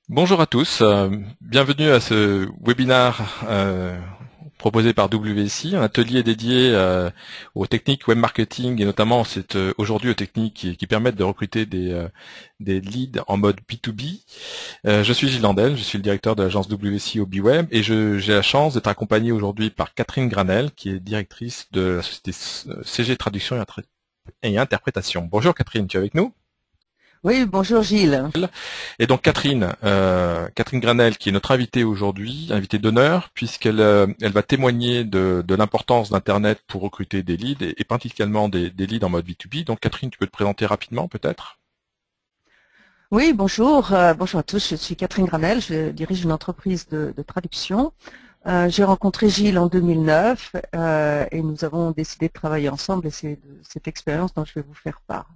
Bonjour à tous, bienvenue à ce webinaire proposé par WSI, un atelier dédié aux techniques web marketing et notamment c'est aujourd'hui aux techniques qui permettent de recruter des leads en mode B2B. Je suis Gilles Landel, je suis le directeur de l'agence WSI au BWeb et j'ai la chance d'être accompagné aujourd'hui par Catherine Granel qui est directrice de la société CG Traduction et Interprétation. Bonjour Catherine, tu es avec nous? Oui, bonjour Gilles. Et donc Catherine Granel, qui est notre invitée aujourd'hui, invitée d'honneur, puisqu'elle va témoigner de l'importance d'Internet pour recruter des leads et particulièrement des leads en mode B2B. Donc Catherine, tu peux te présenter rapidement peut-être? Oui, bonjour. Bonjour à tous. Je suis Catherine Granel. Je dirige une entreprise de traduction. J'ai rencontré Gilles en 2009 et nous avons décidé de travailler ensemble et c'est de cette expérience dont je vais vous faire part.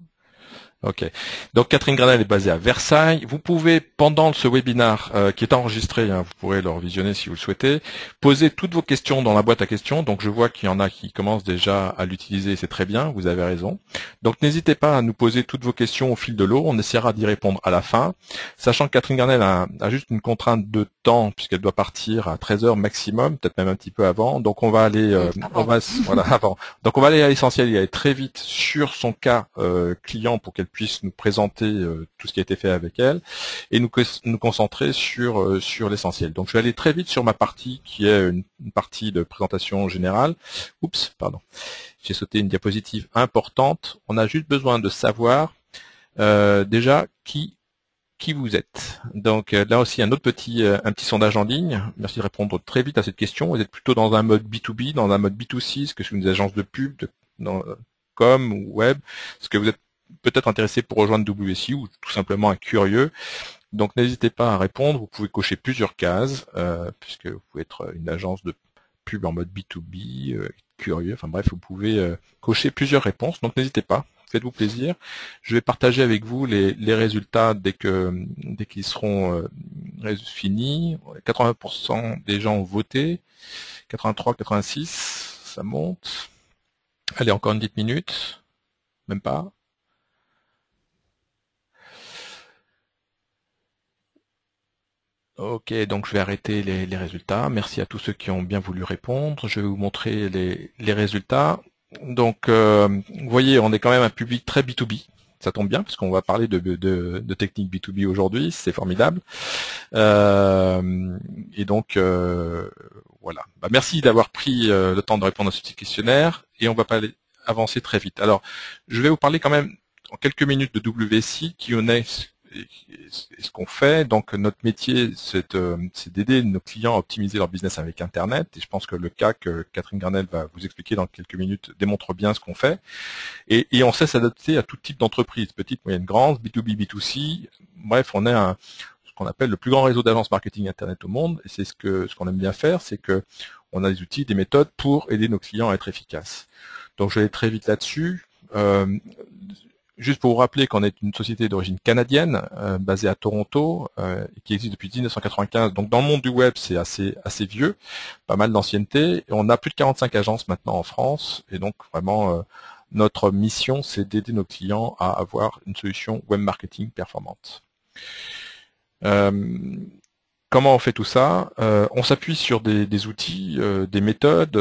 Ok. Donc Catherine Granel est basée à Versailles. Vous pouvez, pendant ce webinaire qui est enregistré, hein, vous pourrez le revisionner si vous le souhaitez, poser toutes vos questions dans la boîte à questions. Donc je vois qu'il y en a qui commencent déjà à l'utiliser, c'est très bien, vous avez raison. Donc n'hésitez pas à nous poser toutes vos questions au fil de l'eau, on essaiera d'y répondre à la fin. Sachant que Catherine Granel a juste une contrainte de temps, puisqu'elle doit partir à 13 heures maximum, peut-être même un petit peu avant. Donc on va aller, Avant. voilà, avant. Donc on va aller à l'essentiel, y aller très vite sur son cas client pour qu'elle puisse nous présenter tout ce qui a été fait avec elle et nous concentrer sur l'essentiel. Donc je vais aller très vite sur ma partie qui est une partie de présentation générale. Oups, pardon. J'ai sauté une diapositive importante. On a juste besoin de savoir déjà qui vous êtes. Donc là aussi un petit sondage en ligne. Merci de répondre très vite à cette question. Vous êtes plutôt dans un mode B2B, dans un mode B2C, est-ce que c'est une agence de pub, com ou web? Est-ce que vous êtes peut-être intéressé pour rejoindre WSI ou tout simplement un curieux? Donc n'hésitez pas à répondre. Vous pouvez cocher plusieurs cases puisque vous pouvez être une agence de pub en mode B2B, curieux. Enfin bref, vous pouvez cocher plusieurs réponses. Donc n'hésitez pas. Faites-vous plaisir. Je vais partager avec vous les résultats dès qu'ils seront finis. 80% des gens ont voté. 83, 86, ça monte. Allez, encore une petite minute. Même pas. Ok, donc je vais arrêter les résultats. Merci à tous ceux qui ont bien voulu répondre. Je vais vous montrer les résultats. Donc, vous voyez, on est quand même un public très B2B. Ça tombe bien, parce qu'on va parler de techniques B2B aujourd'hui. C'est formidable. Et donc, voilà. Bah, merci d'avoir pris le temps de répondre à ce petit questionnaire. Et on va pas avancer très vite. Alors, je vais vous parler quand même en quelques minutes de WSI, qui en est et ce qu'on fait. Donc notre métier, c'est d'aider nos clients à optimiser leur business avec Internet. Et je pense que le cas que Catherine Granel va vous expliquer dans quelques minutes démontre bien ce qu'on fait. Et on sait s'adapter à tout type d'entreprise, petite, moyenne, grande, B2B, B2C. Bref, on est ce qu'on appelle le plus grand réseau d'agences marketing Internet au monde. Et c'est ce qu'on aime bien faire, c'est que on a des outils, des méthodes pour aider nos clients à être efficaces. Donc je vais aller très vite là-dessus. Juste pour vous rappeler qu'on est une société d'origine canadienne, basée à Toronto, qui existe depuis 1995. Donc dans le monde du web, c'est assez vieux, pas mal d'ancienneté. Et on a plus de 45 agences maintenant en France. Et donc vraiment, notre mission, c'est d'aider nos clients à avoir une solution web marketing performante. Euh, Comment on fait tout ça? On s'appuie sur des outils, des méthodes,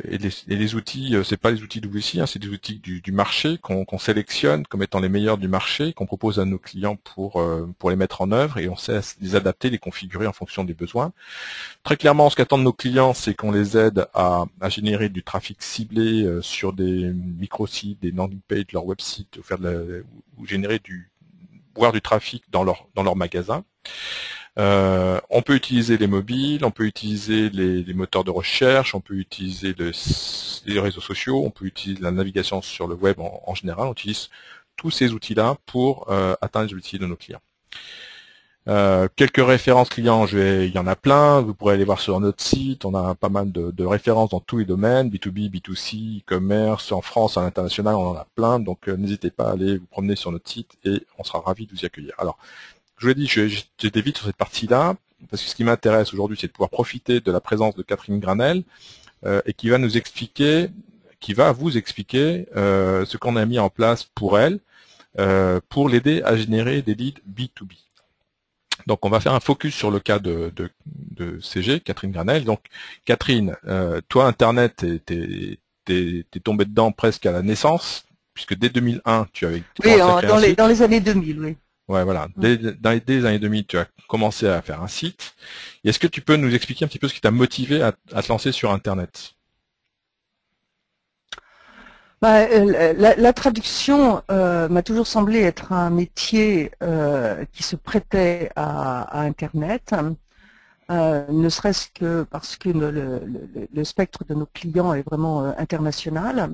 et les outils, c'est pas les outils WC, hein, c'est des outils du marché qu'on sélectionne comme étant les meilleurs du marché, qu'on propose à nos clients pour les mettre en œuvre, et on sait les adapter, les configurer en fonction des besoins. Très clairement, ce qu'attendent nos clients, c'est qu'on les aide à générer du trafic ciblé sur des micro-sites, des landing pages de leur website, ou générer voir du trafic dans leur magasin. On peut utiliser les mobiles, on peut utiliser les moteurs de recherche, on peut utiliser les réseaux sociaux, on peut utiliser la navigation sur le web en général. On utilise tous ces outils-là pour atteindre les objectifs de nos clients. Quelques références clients, il y en a plein, vous pourrez aller voir sur notre site, on a pas mal de références dans tous les domaines, B2B, B2C, e-commerce, en France, à l'international, on en a plein, donc n'hésitez pas à aller vous promener sur notre site et on sera ravis de vous y accueillir. Alors, je vous l'ai dit, j'étais vite sur cette partie-là, parce que ce qui m'intéresse aujourd'hui, c'est de pouvoir profiter de la présence de Catherine Granel, et qui va vous expliquer ce qu'on a mis en place pour elle, pour l'aider à générer des leads B2B. Donc on va faire un focus sur le cas de CG, Catherine Granel. Donc Catherine, toi Internet, t'es tombée dedans presque à la naissance, puisque dès 2001, tu avais Oui, commencé à créer un dans site. les années 2000, oui. Ouais, voilà. Dès les années 2000, tu as commencé à faire un site. Est-ce que tu peux nous expliquer un petit peu ce qui t'a motivé à te lancer sur Internet? Bah, la traduction m'a toujours semblé être un métier qui se prêtait à Internet, ne serait-ce que parce que le spectre de nos clients est vraiment international.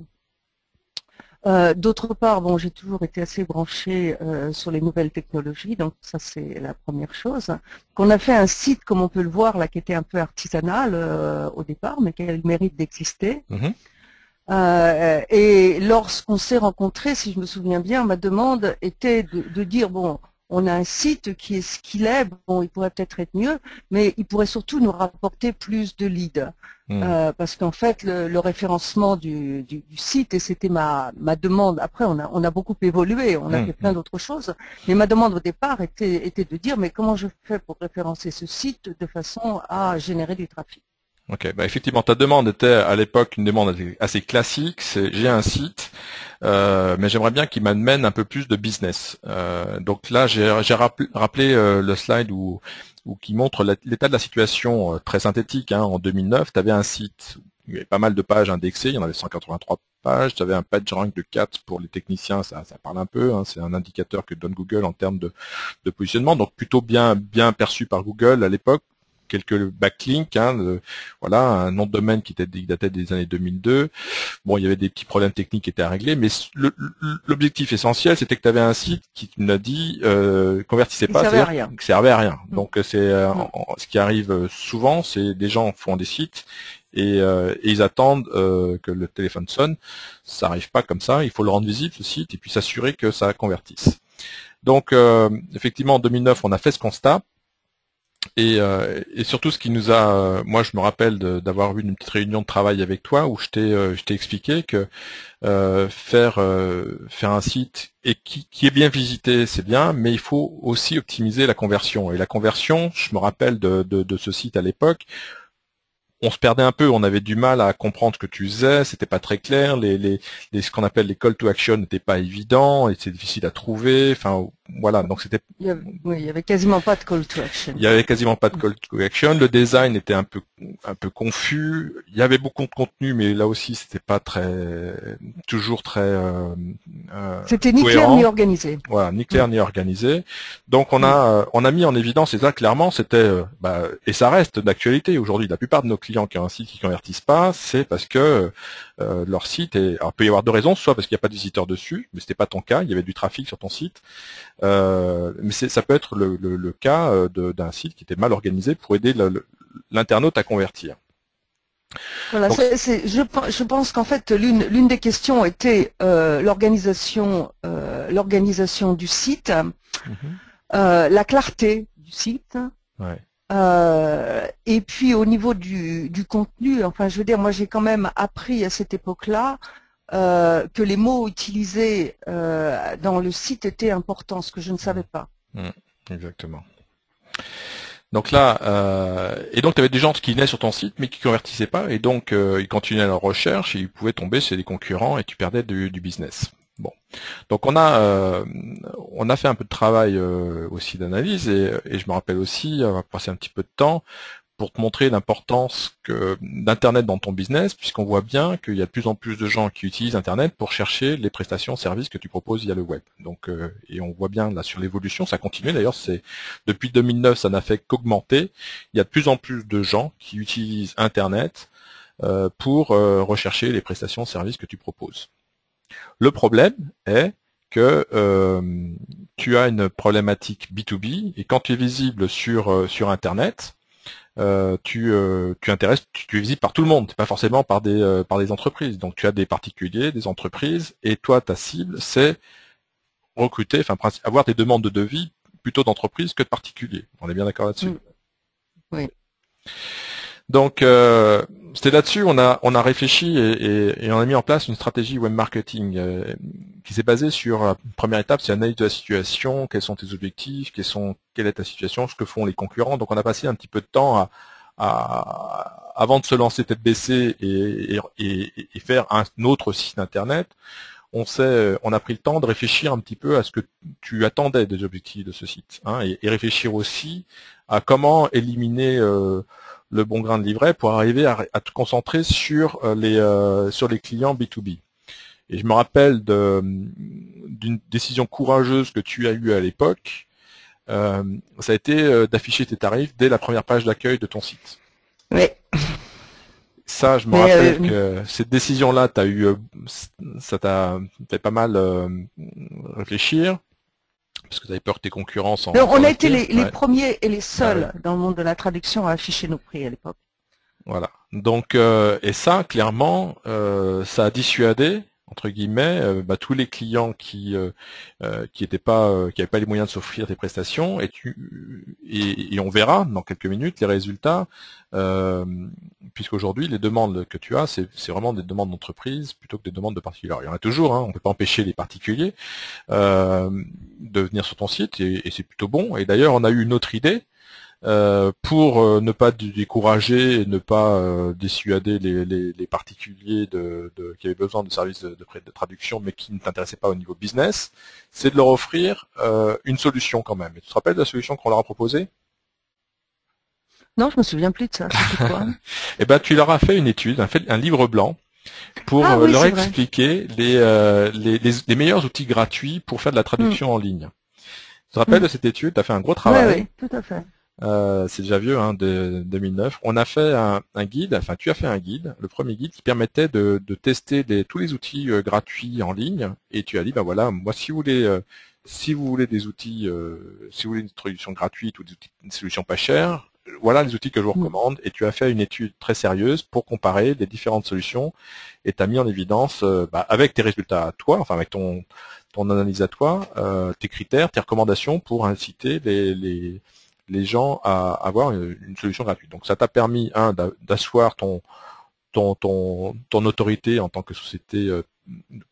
D'autre part, bon, j'ai toujours été assez branchée sur les nouvelles technologies, donc ça c'est la première chose. Qu'on a fait un site, comme on peut le voir là, qui était un peu artisanal au départ, mais qui a le mérite d'exister. Mhm. Et lorsqu'on s'est rencontrés, si je me souviens bien, ma demande était de dire, bon, on a un site qui est ce qu'il est, bon, il pourrait peut-être être mieux, mais il pourrait surtout nous rapporter plus de leads. Mhm. Parce qu'en fait, le référencement du site, et c'était ma demande, après on a beaucoup évolué, on a fait plein Mhm. d'autres choses, mais ma demande au départ était de dire, mais comment je fais pour référencer ce site de façon à générer du trafic? Ok, bah effectivement, ta demande était à l'époque une demande assez classique. C'est j'ai un site, mais j'aimerais bien qu'il m'amène un peu plus de business. Donc là, j'ai rappelé le slide où qui montre l'état de la situation très synthétique. Hein. En 2009, tu avais un site, où il y avait pas mal de pages indexées, il y en avait 183 pages. Tu avais un PageRank de 4 pour les techniciens, ça parle un peu. Hein. C'est un indicateur que donne Google en termes de positionnement, donc plutôt bien perçu par Google à l'époque. Quelques backlinks, hein, voilà, un nom de domaine qui datait des années 2002. Bon, il y avait des petits problèmes techniques qui étaient à régler, mais l'objectif essentiel, c'était que tu avais un site qui nous a dit convertissait Il pas, servait à c'est-à-dire rien. qu'il servait à rien. Mm, Donc c'est mm. ce qui arrive souvent, c'est des gens font des sites et ils attendent que le téléphone sonne. Ça arrive pas comme ça. Il faut le rendre visible ce site et puis s'assurer que ça convertisse. Donc effectivement, en 2009, on a fait ce constat. Et surtout, ce qui nous a, moi, je me rappelle d'avoir eu une petite réunion de travail avec toi où je t'ai expliqué que faire un site et qui est bien visité, c'est bien, mais il faut aussi optimiser la conversion. Et la conversion, je me rappelle de ce site à l'époque. On se perdait un peu, on avait du mal à comprendre ce que tu faisais, c'était pas très clair, ce qu'on appelle les call to action n'étaient pas évidents, et c'était difficile à trouver, enfin voilà, donc c'était Oui, il y avait quasiment pas de call to action. il y avait quasiment pas de call to action. Le design était un peu confus. Il y avait beaucoup de contenu, mais là aussi c'était pas toujours très C'était ni clair ni cohérent. organisé. Voilà, ni Mm, clair ni organisé. Donc mm. on a mis en évidence, et ça clairement c'était et ça reste d'actualité aujourd'hui. La plupart de nos clients qui ont un site qui convertissent pas, c'est parce que leur site est. Alors il peut y avoir deux raisons, soit parce qu'il n'y a pas de visiteurs dessus, mais c'était pas ton cas, il y avait du trafic sur ton site. Mais ça peut être le cas d'un site qui était mal organisé pour aider l'internaute à convertir. Voilà, Donc, je pense qu'en fait l'une des questions était l'organisation du site, mhm, la clarté du site, ouais. et puis au niveau du contenu. Enfin, je veux dire, moi j'ai quand même appris à cette époque-là que les mots utilisés dans le site étaient importants, ce que je ne savais pas. Mhm, exactement. Donc là, et donc tu avais des gens qui venaient sur ton site mais qui convertissaient pas, et donc ils continuaient leur recherche et ils pouvaient tomber chez des concurrents et tu perdais du business. Bon, donc on a fait un peu de travail aussi d'analyse et je me rappelle aussi, on va passer un petit peu de temps pour te montrer l'importance d'Internet dans ton business, puisqu'on voit bien qu'il y a de plus en plus de gens qui utilisent Internet pour chercher les prestations, services que tu proposes via le web. Donc, et on voit bien là sur l'évolution, ça continue. D'ailleurs, c'est depuis 2009, ça n'a fait qu'augmenter. Il y a de plus en plus de gens qui utilisent Internet pour rechercher les prestations, services que tu proposes. Le problème est que tu as une problématique B2B et quand tu es visible sur Internet, tu es visible par tout le monde, pas forcément par des entreprises. Donc tu as des particuliers, des entreprises, et toi ta cible c'est recruter, enfin avoir des demandes de devis plutôt d'entreprises que de particuliers. On est bien d'accord là-dessus. Mm, oui. Donc c'était là-dessus, on a réfléchi et on a mis en place une stratégie web marketing qui s'est basée sur la première étape, c'est l'analyse de la situation, quels sont tes objectifs, quelle est ta situation, ce que font les concurrents. Donc on a passé un petit peu de temps avant de se lancer tête baissée et faire un autre site internet. On a pris le temps de réfléchir un petit peu à ce que tu attendais des objectifs de ce site, hein, et réfléchir aussi à comment éliminer le bon grain de livret pour arriver à te concentrer sur les clients B2B. Et je me rappelle d'une décision courageuse que tu as eue à l'époque, ça a été d'afficher tes tarifs dès la première page d'accueil de ton site. Oui. Ça, je me rappelle que cette décision-là, ça t'a fait pas mal réfléchir, parce que tu avais peur que tes concurrents s'en... On a été les premiers et les seuls dans le monde de la traduction à afficher nos prix à l'époque. Voilà. Donc, et ça, clairement, ça a dissuadé, entre guillemets, tous les clients qui n'avaient pas les moyens de s'offrir des prestations, et on verra dans quelques minutes les résultats, puisqu'aujourd'hui les demandes que tu as, c'est vraiment des demandes d'entreprise plutôt que des demandes de particuliers. Il y en a toujours, hein, on ne peut pas empêcher les particuliers de venir sur ton site, et c'est plutôt bon. Et d'ailleurs, on a eu une autre idée. Pour ne pas décourager et ne pas dissuader les particuliers qui avaient besoin de services de traduction mais qui ne t'intéressaient pas au niveau business, c'est de leur offrir une solution quand même. Et tu te rappelles de la solution qu'on leur a proposée? Non, je me souviens plus de ça. C'était quoi? Eh ben, tu leur as fait une étude, un livre blanc pour leur expliquer les meilleurs outils gratuits pour faire de la traduction en ligne. Tu te rappelles de cette étude? Tu as fait un gros travail. Oui, tout à fait. C'est déjà vieux, hein, de 2009. On a fait un guide, enfin tu as fait un guide, le premier guide qui permettait de tester tous les outils gratuits en ligne, et tu as dit, ben voilà, moi si vous voulez des outils, si vous voulez une traduction gratuite ou une solution pas chère, voilà les outils que je vous recommande. Et tu as fait une étude très sérieuse pour comparer les différentes solutions, et tu as mis en évidence, avec tes résultats à toi, enfin avec ton analyse à toi, tes critères, tes recommandations pour inciter les gens à avoir une solution gratuite. Donc ça t'a permis, d'asseoir ton autorité en tant que société de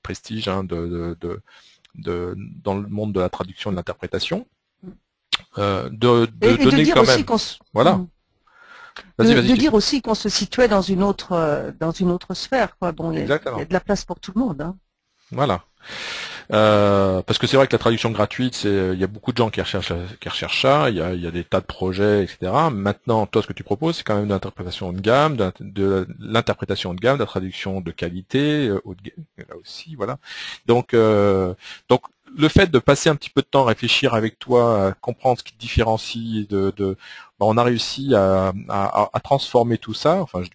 prestige, hein, dans le monde de la traduction et de l'interprétation, de donner quand même... Voilà. De dire aussi qu'on se situait dans une autre sphère, quoi. Bon, il y a de la place pour tout le monde, hein. Voilà. Parce que c'est vrai que la traduction gratuite, il y a beaucoup de gens qui recherchent ça, il y a des tas de projets, etc. Maintenant, toi, ce que tu proposes, c'est quand même de l'interprétation de gamme, de l'interprétation de gamme, de la traduction de qualité, haut de gamme, là aussi, voilà. Donc le fait de passer un petit peu de temps à réfléchir avec toi, à comprendre ce qui te différencie, on a réussi à transformer tout ça. Enfin, je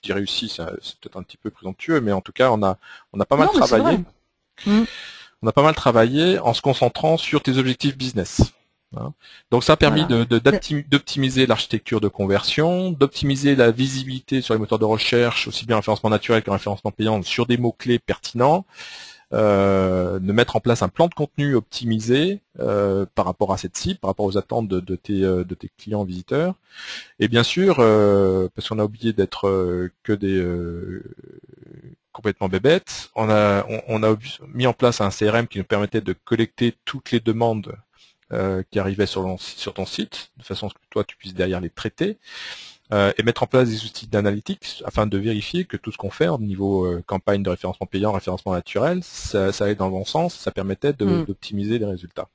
dis réussi, c'est peut-être un petit peu présomptueux, mais en tout cas, on a pas mal travaillé. On a pas mal travaillé en se concentrant sur tes objectifs business. Donc ça a permis d'optimiser l'architecture de conversion, d'optimiser la visibilité sur les moteurs de recherche, aussi bien référencement naturel que référencement payant, sur des mots-clés pertinents, de mettre en place un plan de contenu optimisé par rapport à cette cible, par rapport aux attentes de tes clients visiteurs. Et bien sûr, parce qu'on a oublié d'être que des... complètement bébête, on a mis en place un CRM qui nous permettait de collecter toutes les demandes qui arrivaient sur ton site, de façon à ce que toi tu puisses derrière les traiter, et mettre en place des outils d'analytics afin de vérifier que tout ce qu'on fait au niveau campagne de référencement payant, référencement naturel, ça allait dans le bon sens, ça permettait d'optimiser les résultats.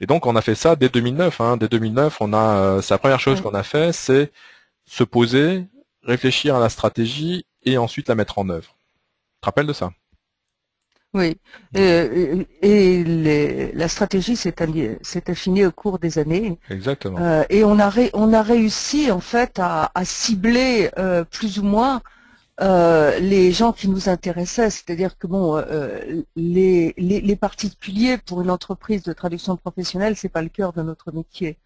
Et donc on a fait ça dès 2009. Dès 2009, c'est la première chose qu'on a fait, c'est se poser, réfléchir à la stratégie et ensuite la mettre en œuvre. Tu te rappelles de ça? Oui. La stratégie s'est affinée au cours des années. Exactement. Et on a réussi en fait à cibler plus ou moins les gens qui nous intéressaient. C'est-à-dire que bon, les particuliers pour une entreprise de traduction professionnelle, c'est pas le cœur de notre métier.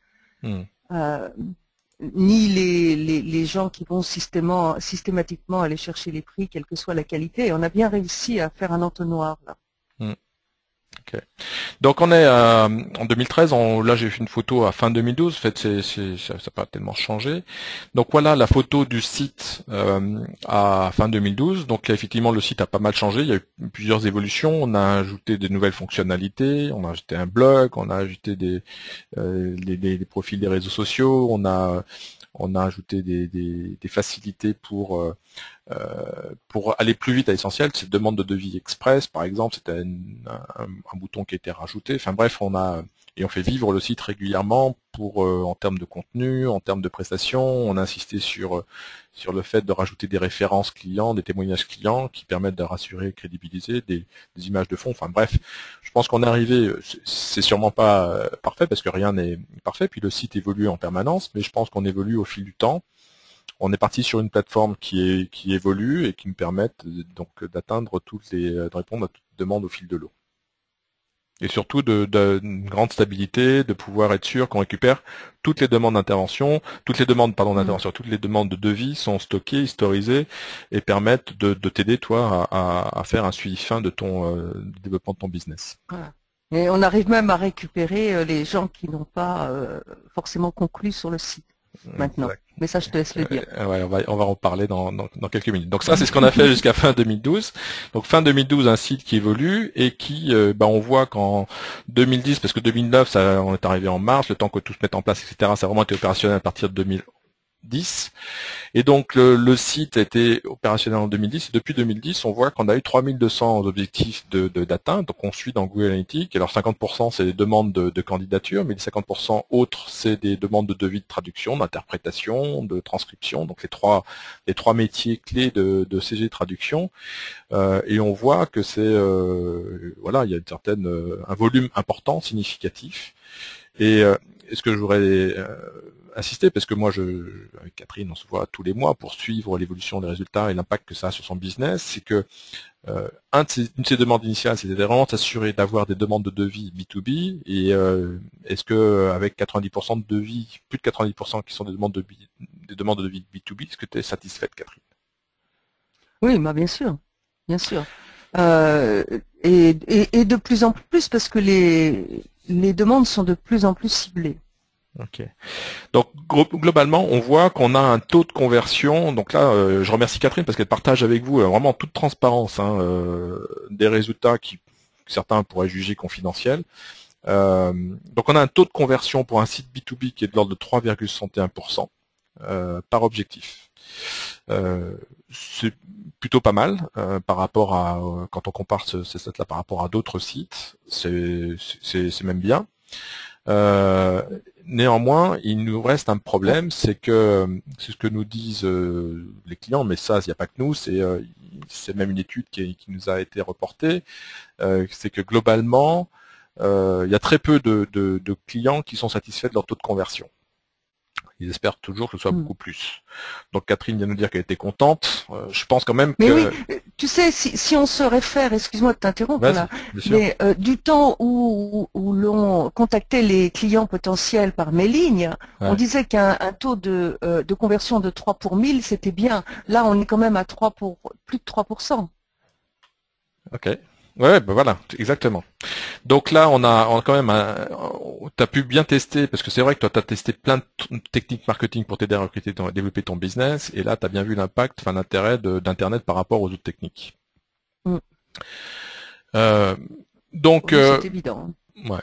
Ni les gens qui vont systématiquement aller chercher les prix, quelle que soit la qualité. Et on a bien réussi à faire un entonnoir là. Ok. Donc on est en 2013, là j'ai fait une photo à fin 2012, en fait ça n'a pas tellement changé. Donc voilà la photo du site à fin 2012. Donc effectivement le site a pas mal changé, il y a eu plusieurs évolutions, on a ajouté de nouvelles fonctionnalités, on a ajouté un blog, on a ajouté les profils des réseaux sociaux, on a ajouté des facilités pour aller plus vite à l'essentiel. Cette demande de devis express, par exemple, c'était un bouton qui a été rajouté. Enfin bref, on fait vivre le site régulièrement en termes de contenu, en termes de prestations. On a insisté sur le fait de rajouter des références clients, des témoignages clients qui permettent de rassurer, crédibiliser, des images de fond. Enfin bref, je pense qu'on est arrivé. C'est sûrement pas parfait parce que rien n'est parfait. Puis le site évolue en permanence, mais je pense qu'on évolue au fil du temps. On est parti sur une plateforme qui évolue et qui me permettent donc d'atteindre de répondre à toutes les demandes au fil de l'eau. Et surtout d'une grande stabilité, de pouvoir être sûr qu'on récupère toutes les demandes d'intervention, toutes les demandes de devis sont stockées, historisées et permettent de t'aider toi à faire un suivi fin de ton développement de ton business. Voilà. Et on arrive même à récupérer les gens qui n'ont pas forcément conclu sur le site maintenant. Exact. Mais ça, je te laisse le dire. Ouais, on va en parler dans quelques minutes. Donc ça, c'est ce qu'on a fait jusqu'à fin 2012. Donc fin 2012, un site qui évolue et qui, on voit qu'en 2010, parce que 2009, on est arrivé en mars, le temps que tout se mette en place, etc., ça a vraiment été opérationnel à partir de 2010. Et donc le site a été opérationnel en 2010 et depuis 2010 on voit qu'on a eu 3200 objectifs d'atteinte, donc on suit dans Google Analytics. Alors 50% c'est des demandes de candidature, mais les 50% autres c'est des demandes de devis de traduction, d'interprétation, de transcription, donc les trois métiers clés de CG Traduction. Et on voit que il y a un volume important, significatif. Et ce que je voudrais insister, parce que moi, avec Catherine, on se voit tous les mois pour suivre l'évolution des résultats et l'impact que ça a sur son business, c'est que une de ses demandes initiales, c'était vraiment s'assurer d'avoir des demandes de devis B2B. Et est-ce que avec 90% de devis, plus de 90% qui sont des demandes de devis B2B, est-ce que tu es satisfaite, Catherine? Oui, bah bien sûr, bien sûr. Et de plus en plus parce que les demandes sont de plus en plus ciblées. Ok. Donc globalement, on voit qu'on a un taux de conversion. Donc là, je remercie Catherine parce qu'elle partage avec vous vraiment en toute transparence des résultats qui certains pourraient juger confidentiels. Donc on a un taux de conversion pour un site B2B qui est de l'ordre de 3,61% par objectif. C'est plutôt pas mal par rapport à quand on compare ces stats-là par rapport à d'autres sites. C'est même bien. Néanmoins, il nous reste un problème, c'est ce que nous disent les clients, mais ça, il n'y a pas que nous, c'est même une étude qui nous a été reportée, c'est que globalement, il y a très peu de clients qui sont satisfaits de leur taux de conversion. Ils espèrent toujours que ce soit beaucoup plus. Donc Catherine vient nous dire qu'elle était contente. Je pense quand même que... Mais oui, tu sais, si on se réfère, excuse-moi de t'interrompre là, mais du temps où l'on contactait les clients potentiels par mes lignes, on disait qu'un taux de conversion de 3 pour 1000, c'était bien. Là, on est quand même à plus de 3%. Ok. Ouais, ben voilà, exactement. Donc là, on a quand même t'as pu bien tester, parce que c'est vrai que toi, tu as testé plein de techniques marketing pour t'aider à recruter, à développer ton business, et là, tu as bien vu l'intérêt d'Internet par rapport aux autres techniques. Donc, oui, c'est évident. Ouais.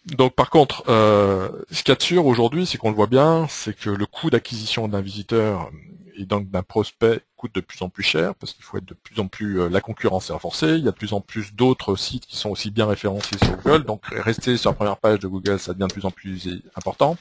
Donc par contre, ce qu'il y a de sûr aujourd'hui, c'est qu'on le voit bien, c'est que le coût d'acquisition d'un visiteur et donc d'un prospect coûte de plus en plus cher, parce qu'il faut être de plus en plus, la concurrence est renforcée, il y a de plus en plus d'autres sites qui sont aussi bien référencés sur Google, donc rester sur la première page de Google, ça devient de plus en plus important.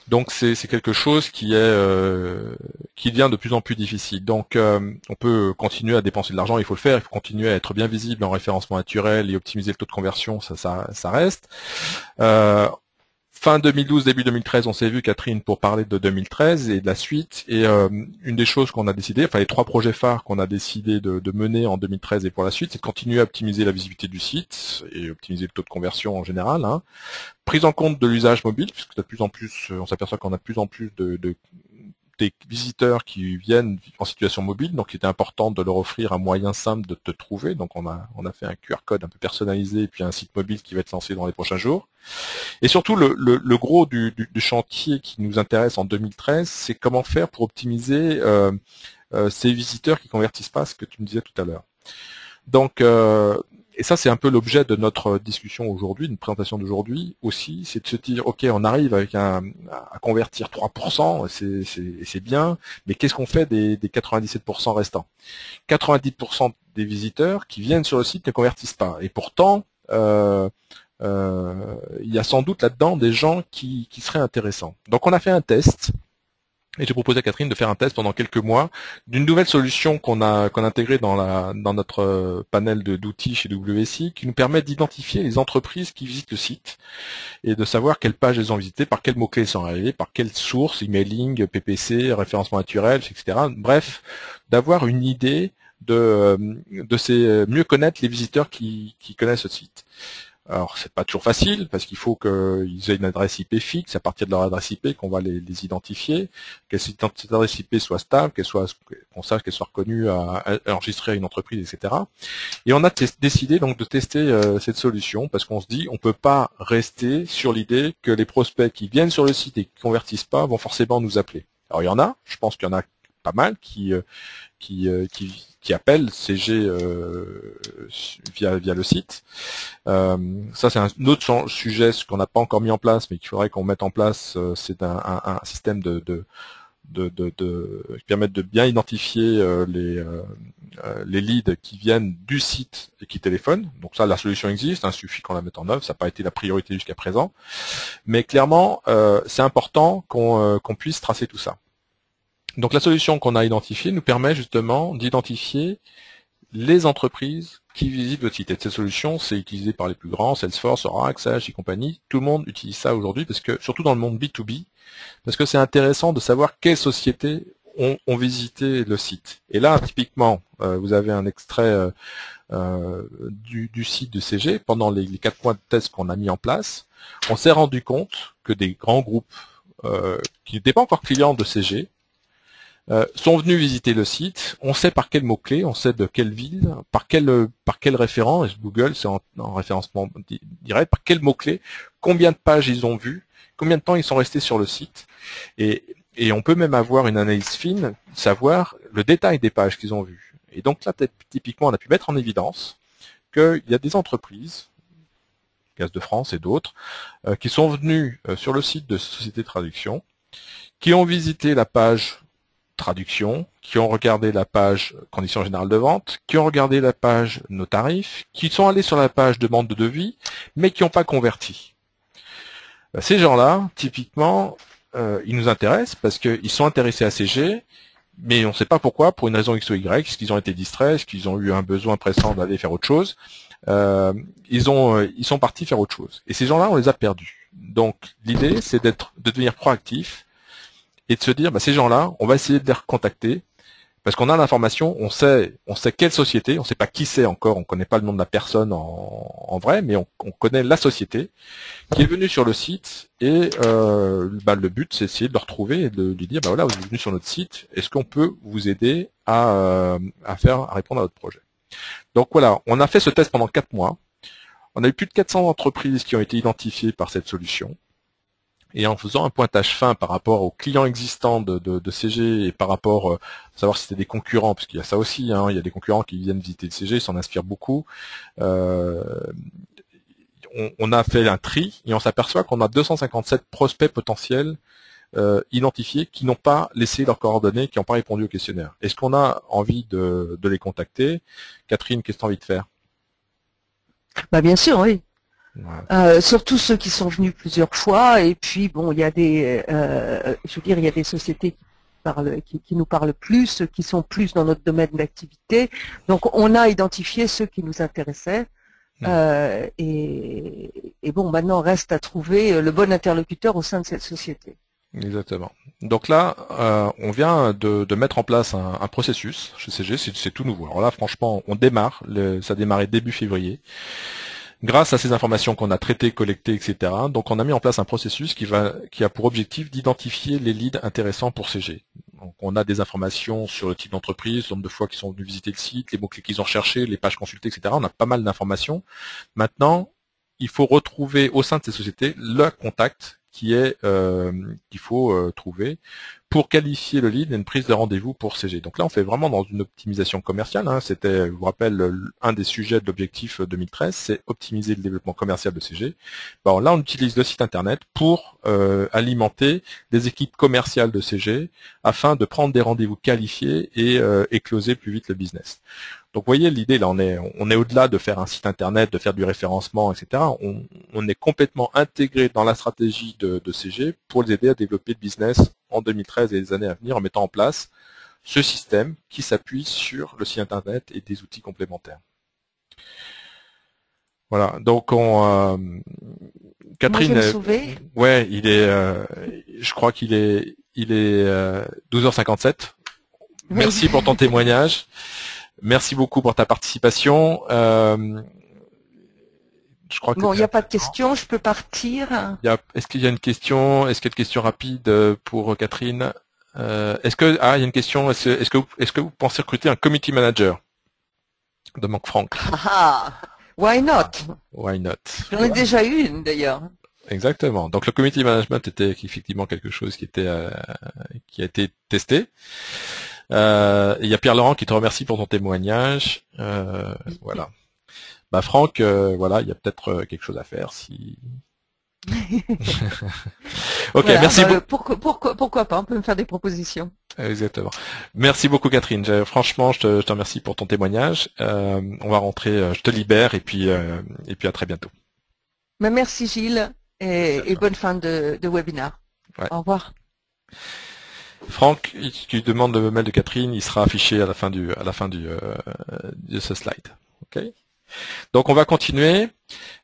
Donc c'est quelque chose qui devient de plus en plus difficile. Donc on peut continuer à dépenser de l'argent, il faut le faire, il faut continuer à être bien visible en référencement naturel et optimiser le taux de conversion, ça reste. Fin 2012, début 2013, on s'est vu, Catherine, pour parler de 2013 et de la suite. Et une des choses qu'on a décidé, enfin les 3 projets phares qu'on a décidé de mener en 2013 et pour la suite, c'est de continuer à optimiser la visibilité du site et optimiser le taux de conversion en général. Prise en compte de l'usage mobile, puisque de plus en plus, on s'aperçoit qu'on a de plus en plus de des visiteurs qui viennent en situation mobile, donc il était important de leur offrir un moyen simple de te trouver. Donc on a fait un QR code un peu personnalisé et puis un site mobile qui va être lancé dans les prochains jours. Et surtout le gros du chantier qui nous intéresse en 2013, c'est comment faire pour optimiser ces visiteurs qui convertissent pas, ce que tu me disais tout à l'heure. Donc et ça, c'est un peu l'objet de notre discussion aujourd'hui, une présentation d'aujourd'hui aussi, c'est de se dire, ok, on arrive avec à convertir 3%, c'est bien, mais qu'est-ce qu'on fait des 97% restants? 90% des visiteurs qui viennent sur le site ne convertissent pas. Et pourtant, il y a sans doute là-dedans des gens qui seraient intéressants. Donc on a fait un test. Et j'ai proposé à Catherine de faire un test pendant quelques mois d'une nouvelle solution qu'on a intégrée dans notre panel d'outils chez WSI, qui nous permet d'identifier les entreprises qui visitent le site et de savoir quelles pages elles ont visitées, par quels mots-clés elles sont arrivées, par quelles sources, emailing, PPC, référencement naturel, etc. Bref, d'avoir une idée de mieux connaître les visiteurs qui connaissent ce site. Alors, c'est pas toujours facile, parce qu'il faut qu'ils aient une adresse IP fixe, à partir de leur adresse IP qu'on va les identifier, que cette adresse IP soit stable, qu'on sache qu'elle soit reconnue à enregistrer à une entreprise, etc. Et on a décidé donc de tester cette solution, parce qu'on se dit, on peut pas rester sur l'idée que les prospects qui viennent sur le site et qui convertissent pas vont forcément nous appeler. Alors, il y en a, je pense qu'il y en a pas mal qui appellent CG via le site. Ça, c'est un autre sujet qu'on n'a pas encore mis en place, mais qu'il faudrait qu'on mette en place. C'est un système qui permet de bien identifier les leads qui viennent du site et qui téléphonent. Donc ça, la solution existe, il suffit qu'on la mette en œuvre. Ça n'a pas été la priorité jusqu'à présent, mais clairement, c'est important qu'on puisse tracer tout ça. Donc la solution qu'on a identifiée nous permet justement d'identifier les entreprises qui visitent votre site. Et cette solution, c'est utilisé par les plus grands, Salesforce, Oracle, Sage et compagnie. Tout le monde utilise ça aujourd'hui, parce que surtout dans le monde B2B, parce que c'est intéressant de savoir quelles sociétés ont visité le site. Et là, typiquement, vous avez un extrait du site de CG. Pendant les 4 mois de test qu'on a mis en place, on s'est rendu compte que des grands groupes qui n'étaient pas encore clients de CG sont venus visiter le site. On sait par quel mot-clé, on sait de quelle ville, par quel référent, et Google c'est en référencement direct, par quel mot-clé, combien de pages ils ont vu, combien de temps ils sont restés sur le site, et on peut même avoir une analyse fine, savoir le détail des pages qu'ils ont vues. Et donc là, typiquement, on a pu mettre en évidence qu'il y a des entreprises, Gaz de France et d'autres, qui sont venus sur le site de Société de Traduction, qui ont visité la page traduction, qui ont regardé la page conditions générales de vente, qui ont regardé la page nos tarifs, qui sont allés sur la page demande de devis, mais qui n'ont pas converti. Ces gens-là, typiquement, ils nous intéressent parce qu'ils sont intéressés à CG, mais on ne sait pas pourquoi, pour une raison X ou Y, est-ce qu'ils ont été distraits, est-ce qu'ils ont eu un besoin pressant d'aller faire autre chose, ils sont partis faire autre chose. Et ces gens-là, on les a perdus. Donc l'idée, c'est de devenir proactif, et de se dire, ces gens-là, on va essayer de les recontacter, parce qu'on a l'information, on sait quelle société, on ne sait pas qui c'est encore, on ne connaît pas le nom de la personne en vrai, mais on connaît la société qui est venue sur le site, et le but, c'est d'essayer de le retrouver et de lui dire, voilà, vous êtes venu sur notre site, est-ce qu'on peut vous aider à répondre à votre projet? Donc voilà, on a fait ce test pendant 4 mois, on a eu plus de 400 entreprises qui ont été identifiées par cette solution. Et en faisant un pointage fin par rapport aux clients existants de CG et par rapport à savoir si c'était des concurrents, parce qu'il y a ça aussi, il y a des concurrents qui viennent visiter le CG, ils s'en inspirent beaucoup. On a fait un tri et on s'aperçoit qu'on a 257 prospects potentiels identifiés qui n'ont pas laissé leurs coordonnées, qui n'ont pas répondu au questionnaire. Est-ce qu'on a envie de les contacter? Catherine, qu'est-ce que tu as envie de faire? Bien sûr, oui. Ouais. Surtout ceux qui sont venus plusieurs fois, et puis bon, il y a des, il y a des sociétés qui nous parlent plus, qui sont plus dans notre domaine d'activité. Donc on a identifié ceux qui nous intéressaient, et bon, maintenant reste à trouver le bon interlocuteur au sein de cette société. Exactement. Donc là, on vient de mettre en place un processus chez CG, c'est tout nouveau. Alors là, franchement, on démarre, ça a démarré début février. Grâce à ces informations qu'on a traitées, collectées, etc., donc on a mis en place un processus qui a pour objectif d'identifier les leads intéressants pour CG. Donc on a des informations sur le type d'entreprise, le nombre de fois qu'ils sont venus visiter le site, les mots-clés qu'ils ont recherchés, les pages consultées, etc. On a pas mal d'informations. Maintenant, il faut retrouver au sein de ces sociétés le contact qu'il faut trouver pour qualifier le lead et une prise de rendez-vous pour CG. Donc là, on fait vraiment dans une optimisation commerciale. C'était, je vous rappelle, un des sujets de l'objectif 2013, c'est optimiser le développement commercial de CG. Bon, là, on utilise le site internet pour alimenter des équipes commerciales de CG afin de prendre des rendez-vous qualifiés et closer plus vite le business. Donc vous voyez l'idée, là on est au-delà de faire un site internet, de faire du référencement, etc. On est complètement intégré dans la stratégie de CG pour les aider à développer le business en 2013 et les années à venir en mettant en place ce système qui s'appuie sur le site internet et des outils complémentaires. Voilà, donc Catherine, moi, je vais me sauver. Ouais, je crois qu'il est 12h57. Merci Oui. pour ton témoignage. Merci beaucoup pour ta participation. Je crois que Bon, il n'y a pas de questions, je peux partir. Est-ce qu'il y a une question? Est-ce qu'il y a une question rapide pour Catherine? Il y a une question. Est-ce que vous pensez recruter un community manager? Demande Franck. Why not? Why not? J'en ai déjà eu une d'ailleurs. Exactement. Donc le community management était effectivement quelque chose qui a été testé. Il y a Pierre Laurent qui te remercie pour ton témoignage. Voilà. Bah Franck, voilà, il y a peut-être quelque chose à faire si. Ok, voilà, merci beaucoup. Pourquoi pas, on peut me faire des propositions. Exactement. Merci beaucoup Catherine. Franchement, je te remercie pour ton témoignage. On va rentrer, je te libère et puis à très bientôt. Mais merci Gilles et bonne fin de webinaire. Ouais. Au revoir. Franck, tu demandes le mail de Catherine, il sera affiché à la fin de ce slide. Ok. Donc on va continuer.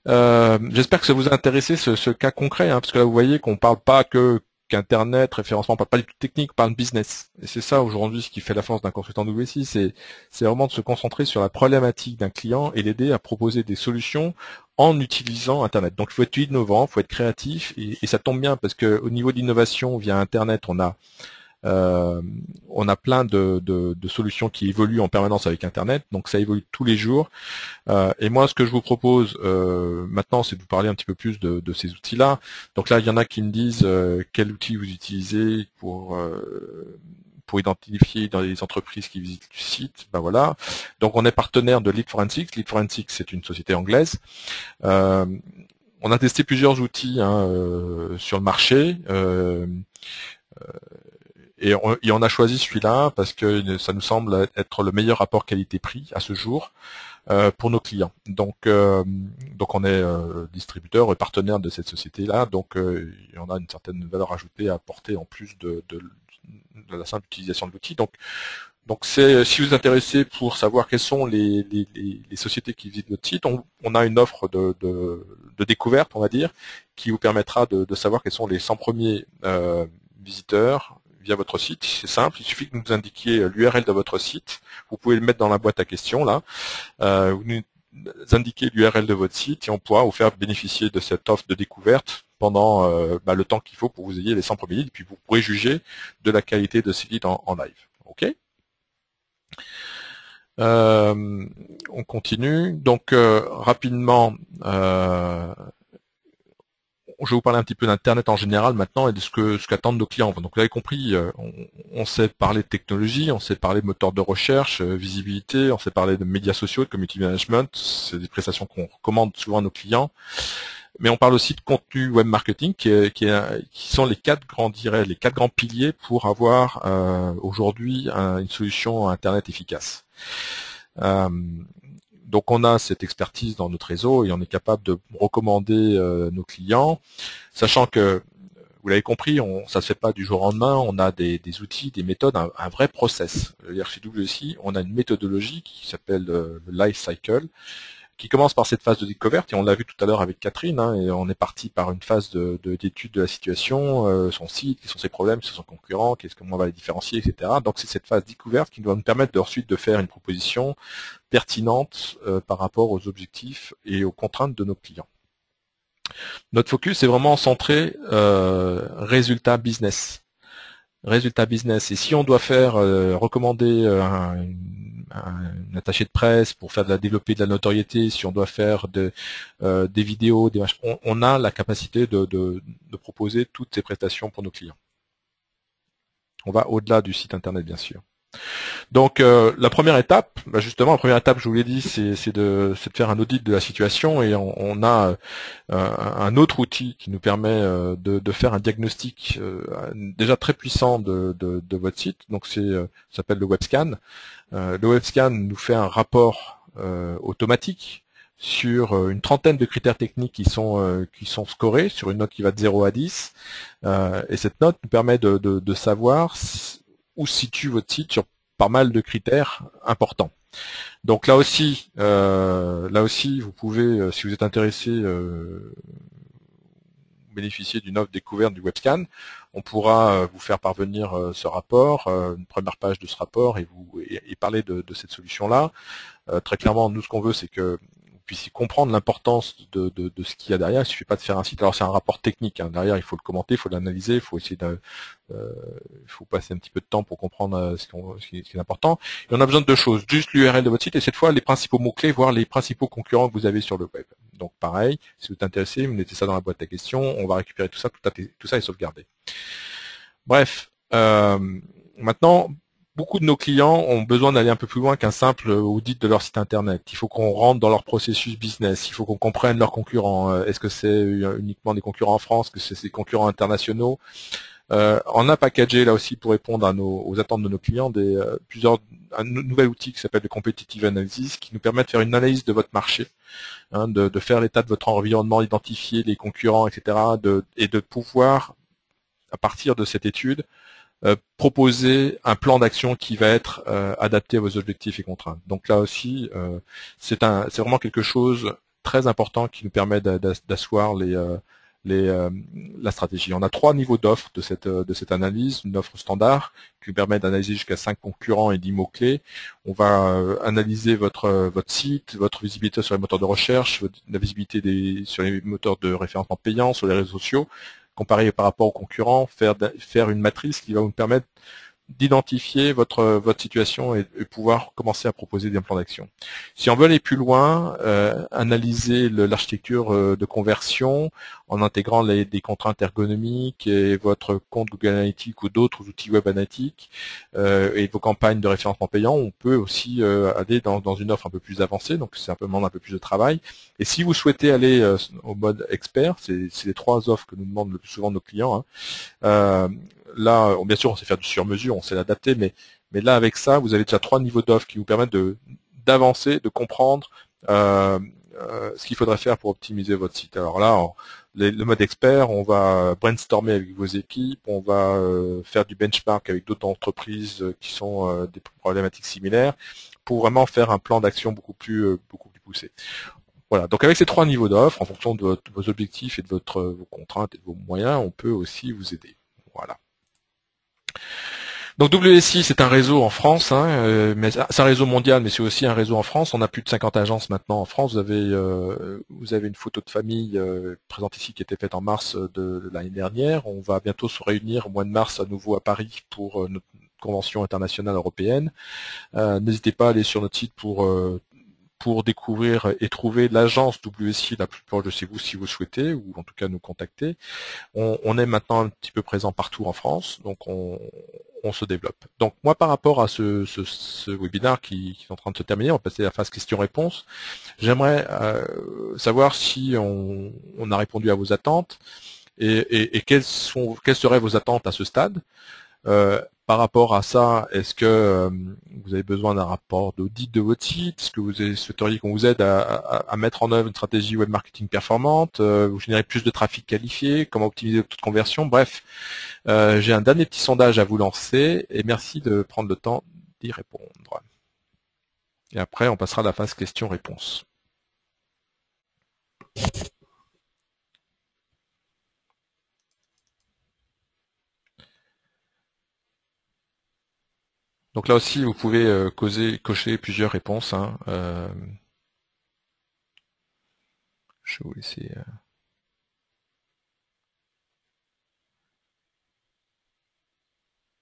J'espère que ça vous a intéressé ce cas concret, parce que là vous voyez qu'on parle pas qu'Internet, référencement, on parle pas du tout technique, on parle business. Et c'est ça aujourd'hui ce qui fait la force d'un consultant WSI, c'est vraiment de se concentrer sur la problématique d'un client et l'aider à proposer des solutions en utilisant Internet. Donc il faut être innovant, il faut être créatif, et ça tombe bien parce que au niveau d'innovation via Internet, on a plein de solutions qui évoluent en permanence avec Internet, donc ça évolue tous les jours. Et moi, ce que je vous propose maintenant, c'est de vous parler un petit peu plus de ces outils-là. Donc là, il y en a qui me disent quel outil vous utilisez pour identifier dans les entreprises qui visitent le site. Ben voilà. Donc on est partenaire de Lead Forensics. Lead Forensics, c'est une société anglaise. On a testé plusieurs outils sur le marché. Et on a choisi celui-là parce que ça nous semble être le meilleur rapport qualité-prix à ce jour pour nos clients. Donc on est distributeur et partenaire de cette société-là, donc on a une certaine valeur ajoutée à apporter en plus de la simple utilisation de l'outil. Donc si vous êtes intéressé pour savoir quelles sont les sociétés qui visitent notre site, on a une offre de découverte, on va dire, qui vous permettra de savoir quels sont les 100 premiers visiteurs via votre site. C'est simple, il suffit que vous indiquiez l'URL de votre site. Vous pouvez le mettre dans la boîte à questions là. Vous nous indiquez l'URL de votre site et on pourra vous faire bénéficier de cette offre de découverte pendant le temps qu'il faut pour que vous ayez les 100 premiers leads, et puis vous pourrez juger de la qualité de ces leads en live. Ok. On continue. Donc rapidement, je vais vous parler un petit peu d'Internet en général maintenant et de ce qu'attendent nos clients. Donc vous avez compris, on sait parler de technologie, on sait parler de moteur de recherche, visibilité, on sait parler de médias sociaux, de community management, c'est des prestations qu'on recommande souvent à nos clients. Mais on parle aussi de contenu web marketing qui sont les quatre grands piliers pour avoir aujourd'hui une solution Internet efficace. Donc on a cette expertise dans notre réseau et on est capable de recommander nos clients, sachant que, vous l'avez compris, ça ne se fait pas du jour au lendemain, on a des outils, des méthodes, un vrai process. C'est-à-dire chez WSI, on a une méthodologie qui s'appelle le Life Cycle, qui commence par cette phase de découverte, et on l'a vu tout à l'heure avec Catherine, et on est parti par une phase d'étude de la situation, son site, quels sont ses problèmes, quels sont son concurrent, comment on va les différencier, etc. Donc c'est cette phase découverte qui doit nous permettre ensuite de faire une proposition pertinente par rapport aux objectifs et aux contraintes de nos clients. Notre focus est vraiment centré résultat business. résultat business. Et si on doit faire recommander un attaché de presse pour faire développer de la notoriété, si on doit faire des vidéos, on a la capacité de proposer toutes ces prestations pour nos clients. On va au-delà du site internet, bien sûr. Donc la première étape, justement, la première étape, je vous l'ai dit, c'est de faire un audit de la situation, et on a un autre outil qui nous permet de faire un diagnostic déjà très puissant de votre site. Donc ça s'appelle le WebScan. Le WebScan nous fait un rapport automatique sur une trentaine de critères techniques qui sont scorés sur une note qui va de 0 à 10. Et cette note nous permet de savoir où se situe votre site sur pas mal de critères importants. Donc là aussi, vous pouvez, si vous êtes intéressé, bénéficier d'une offre découverte du WebScan. On pourra vous faire parvenir ce rapport, une première page de ce rapport, et parler de cette solution-là. Très clairement, nous, ce qu'on veut, c'est que vous puissiez comprendre l'importance de ce qu'il y a derrière. Il ne suffit pas de faire un site. Alors c'est un rapport technique, hein. Derrière, il faut le commenter, il faut l'analyser, il faut essayer il faut passer un petit peu de temps pour comprendre ce qui est important. Et on a besoin de deux choses, juste l'URL de votre site, et cette fois les principaux mots-clés, voire les principaux concurrents que vous avez sur le web. Donc pareil, si vous êtes intéressé, vous mettez ça dans la boîte à questions, on va récupérer tout ça, tout ça est sauvegardé. Bref, maintenant, beaucoup de nos clients ont besoin d'aller un peu plus loin qu'un simple audit de leur site internet. Il faut qu'on rentre dans leur processus business, il faut qu'on comprenne leurs concurrents. Est-ce que c'est uniquement des concurrents en France, que c'est des concurrents internationaux? On a packagé là aussi, pour répondre aux attentes de nos clients, un nouvel outil qui s'appelle le Competitive Analysis, qui nous permet de faire une analyse de votre marché, hein, de faire l'état de votre environnement, d'identifier les concurrents, etc., et de pouvoir, à partir de cette étude, proposer un plan d'action qui va être adapté à vos objectifs et contraintes. Donc là aussi, c'est vraiment quelque chose très important qui nous permet d'asseoir la stratégie. On a 3 niveaux d'offres de cette analyse. Une offre standard qui nous permet d'analyser jusqu'à 5 concurrents et 10 mots-clés. On va analyser votre site, votre visibilité sur les moteurs de recherche, la visibilité sur les moteurs de référencement payants, sur les réseaux sociaux, comparer par rapport aux concurrents, faire une matrice qui va vous permettre d'identifier votre situation et pouvoir commencer à proposer des plans d'action. Si on veut aller plus loin, analyser l'architecture de conversion en intégrant des contraintes ergonomiques et votre compte Google Analytics ou d'autres outils web analytiques et vos campagnes de référencement payant, on peut aussi aller dans une offre un peu plus avancée, donc c'est un peu un peu plus de travail. Et si vous souhaitez aller au mode expert, c'est les 3 offres que nous demandent le plus souvent nos clients, hein. Là, bien sûr, on sait faire du sur-mesure, on sait l'adapter, mais là, avec ça, vous avez déjà 3 niveaux d'offres qui vous permettent d'avancer, de comprendre ce qu'il faudrait faire pour optimiser votre site. Alors là, le mode expert, on va brainstormer avec vos équipes, on va faire du benchmark avec d'autres entreprises qui sont des problématiques similaires, pour vraiment faire un plan d'action beaucoup plus poussé. Voilà, donc avec ces 3 niveaux d'offres, en fonction de vos objectifs et de vos contraintes et de vos moyens, on peut aussi vous aider. Voilà. Donc WSI, c'est un réseau en France, hein, mais c'est un réseau mondial, mais c'est aussi un réseau en France. On a plus de 50 agences maintenant en France. Vous avez une photo de famille présente ici qui était faite en mars de l'année dernière. On va bientôt se réunir au mois de mars à nouveau à Paris pour notre convention internationale européenne. N'hésitez pas à aller sur notre site pour découvrir et trouver l'agence WSI la plus proche de chez vous si vous souhaitez, ou en tout cas nous contacter. On est maintenant un petit peu présent partout en France, donc on se développe. Donc moi, par rapport à ce webinaire qui est en train de se terminer, on va passer à la phase questions-réponses. J'aimerais savoir si on a répondu à vos attentes et quelles seraient vos attentes à ce stade. Par rapport à ça, est-ce que vous avez besoin d'un rapport d'audit de votre site? Est-ce que vous souhaiteriez qu'on vous aide à mettre en œuvre une stratégie web marketing performante? Vous générez plus de trafic qualifié? Comment optimiser votre taux de conversion? Bref, j'ai un dernier petit sondage à vous lancer et merci de prendre le temps d'y répondre. Et après, on passera à la phase questions-réponses. Donc là aussi, vous pouvez cocher plusieurs réponses, hein. Je vais vous laisser... « 」 « 」 « 」 « 」 « 」 « 」 « 」 « 」 « 」 « 」 « 」 « 」 « 」 « 」 « 」 « 」 « 」 « 」 « 」 « 」 « 」 « 」 « 」 « 」 « 」 « 」 « 」 « 」 « 」 « 」 « «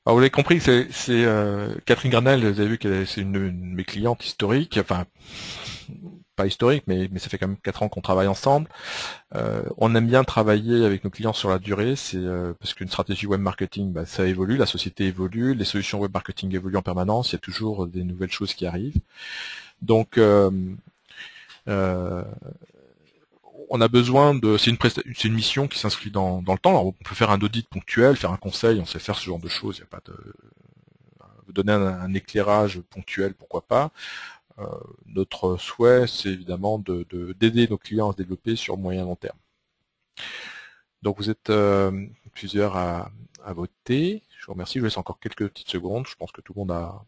Alors, vous l'avez compris, c'est Catherine Granel, vous avez vu que c'est une de mes clientes historiques, enfin pas historique, mais ça fait quand même 4 ans qu'on travaille ensemble. On aime bien travailler avec nos clients sur la durée, c'est parce qu'une stratégie web marketing, bah, ça évolue, la société évolue, les solutions web marketing évoluent en permanence, il y a toujours des nouvelles choses qui arrivent. Donc on a besoin de, c'est une mission qui s'inscrit dans le temps. Alors on peut faire un audit ponctuel, faire un conseil, on sait faire ce genre de choses. Il n'y a pas de vous donner un éclairage ponctuel, pourquoi pas. Notre souhait, c'est évidemment d'aider nos clients à se développer sur moyen long terme. Donc vous êtes plusieurs à voter. Je vous remercie. Je vous laisse encore quelques petites secondes. Je pense que tout le monde a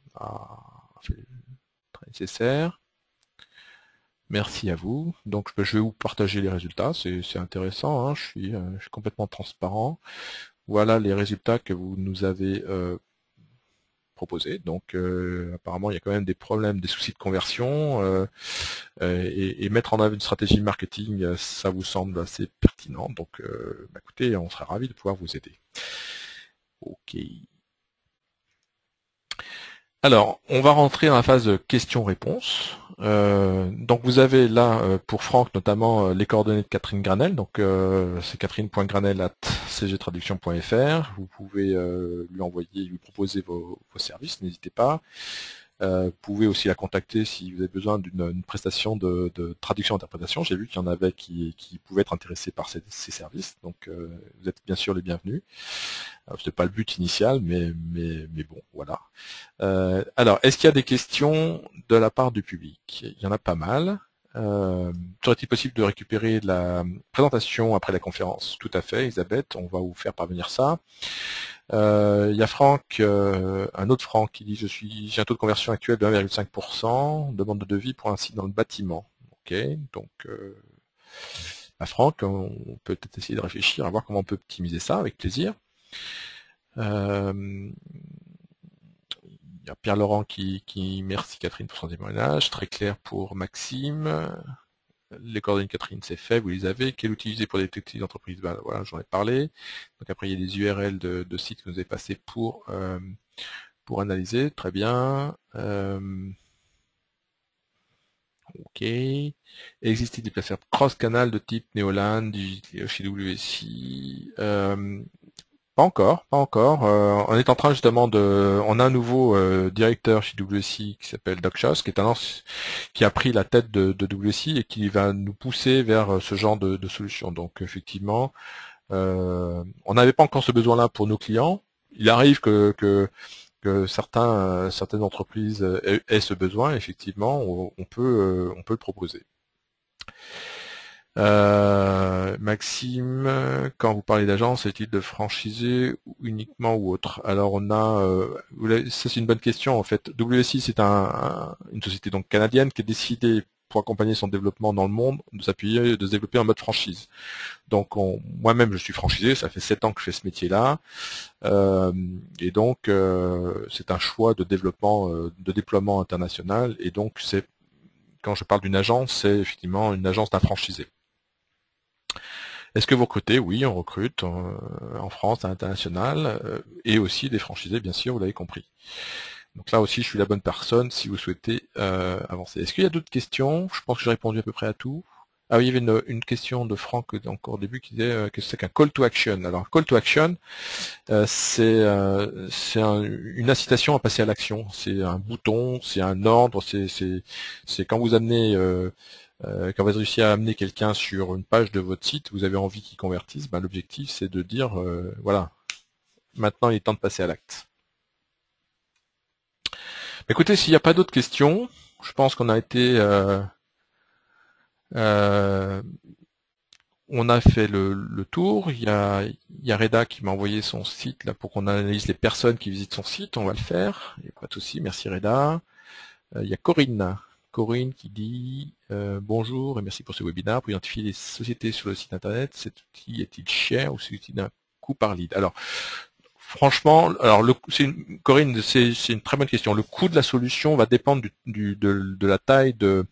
fait le très nécessaire. Merci à vous. Donc je vais vous partager les résultats. C'est intéressant. Hein. Je suis complètement transparent. Voilà les résultats que vous nous avez proposés. Donc apparemment il y a quand même des problèmes, des soucis de conversion. Et mettre en œuvre une stratégie marketing, ça vous semble assez pertinent. Donc écoutez, on sera ravis de pouvoir vous aider. Ok. Alors, on va rentrer dans la phase de questions-réponses. Donc vous avez là, pour Franck notamment, les coordonnées de Catherine Granel. Donc c'est catherine.granel@cgtraduction.fr. Vous pouvez lui envoyer, lui proposer vos services, n'hésitez pas. Vous pouvez aussi la contacter si vous avez besoin d'une prestation de traduction-interprétation. J'ai vu qu'il y en avait qui pouvaient être intéressés par ces services. Donc vous êtes bien sûr les bienvenus. Ce n'est pas le but initial, mais bon, voilà. Alors, est-ce qu'il y a des questions de la part du public? Il y en a pas mal. Serait-il possible de récupérer la présentation après la conférence? Tout à fait, Elisabeth, on va vous faire parvenir ça. Il y a Franck, un autre Franck qui dit j'ai un taux de conversion actuel de 1,5%, demande de devis pour un site dans le bâtiment. Ok, donc à Franck, on peut peut-être essayer de réfléchir à voir comment on peut optimiser ça avec plaisir. Il y a Pierre-Laurent qui merci Catherine pour son témoignage, très clair pour Maxime. Les coordonnées de Catherine, c'est fait, vous les avez. Quel outil utiliser pour détecter les entreprises? Ben, voilà, j'en ai parlé. Donc après, il y a des URL de sites que vous avez passés pour analyser. Très bien. Ok. Existe-t-il des plateformes cross-canal de type Neoland, chez WSI? Pas encore, pas encore. On est en train justement on a un nouveau directeur chez WSI qui s'appelle Doc Schoss, qui a pris la tête de WSI et qui va nous pousser vers ce genre de solution. Donc effectivement, on n'avait pas encore ce besoin-là pour nos clients. Il arrive que certaines entreprises aient ce besoin. Effectivement, on peut le proposer. Maxime, quand vous parlez d'agence, est-il de franchisé uniquement ou autre? Alors on a, ça c'est une bonne question en fait. WSI c'est une société donc canadienne qui a décidé pour accompagner son développement dans le monde de se développer en mode franchise. Donc moi-même je suis franchisé, ça fait 7 ans que je fais ce métier-là, et donc c'est un choix de développement, de déploiement international, et donc quand je parle d'une agence, c'est effectivement une agence d'un franchisé. Est-ce que vous recrutez? Oui, on recrute en France, à l'international, et aussi des franchisés, bien sûr, vous l'avez compris. Donc là aussi, je suis la bonne personne si vous souhaitez avancer. Est-ce qu'il y a d'autres questions? Je pense que j'ai répondu à peu près à tout. Ah oui, il y avait une question de Franck encore au début qui disait que c'est qu'un call to action. Alors, call to action, c'est une incitation à passer à l'action. C'est un bouton, c'est un ordre, c'est quand vous amenez quand vous réussissez à amener quelqu'un sur une page de votre site, vous avez envie qu'il convertisse, ben, l'objectif c'est de dire voilà, maintenant il est temps de passer à l'acte. Écoutez, s'il n'y a pas d'autres questions, je pense qu'on a été on a fait le tour. Il y a Reda qui m'a envoyé son site là pour qu'on analyse les personnes qui visitent son site, on va le faire, il n'y a pas de souci, merci Reda. Il y a Corinne qui dit bonjour et merci pour ce webinaire. Pour identifier les sociétés sur le site internet, cet outil est-il cher ou c'est-il d'un coût par lead? Alors, franchement, alors Corinne, c'est une très bonne question. Le coût de la solution va dépendre de la taille de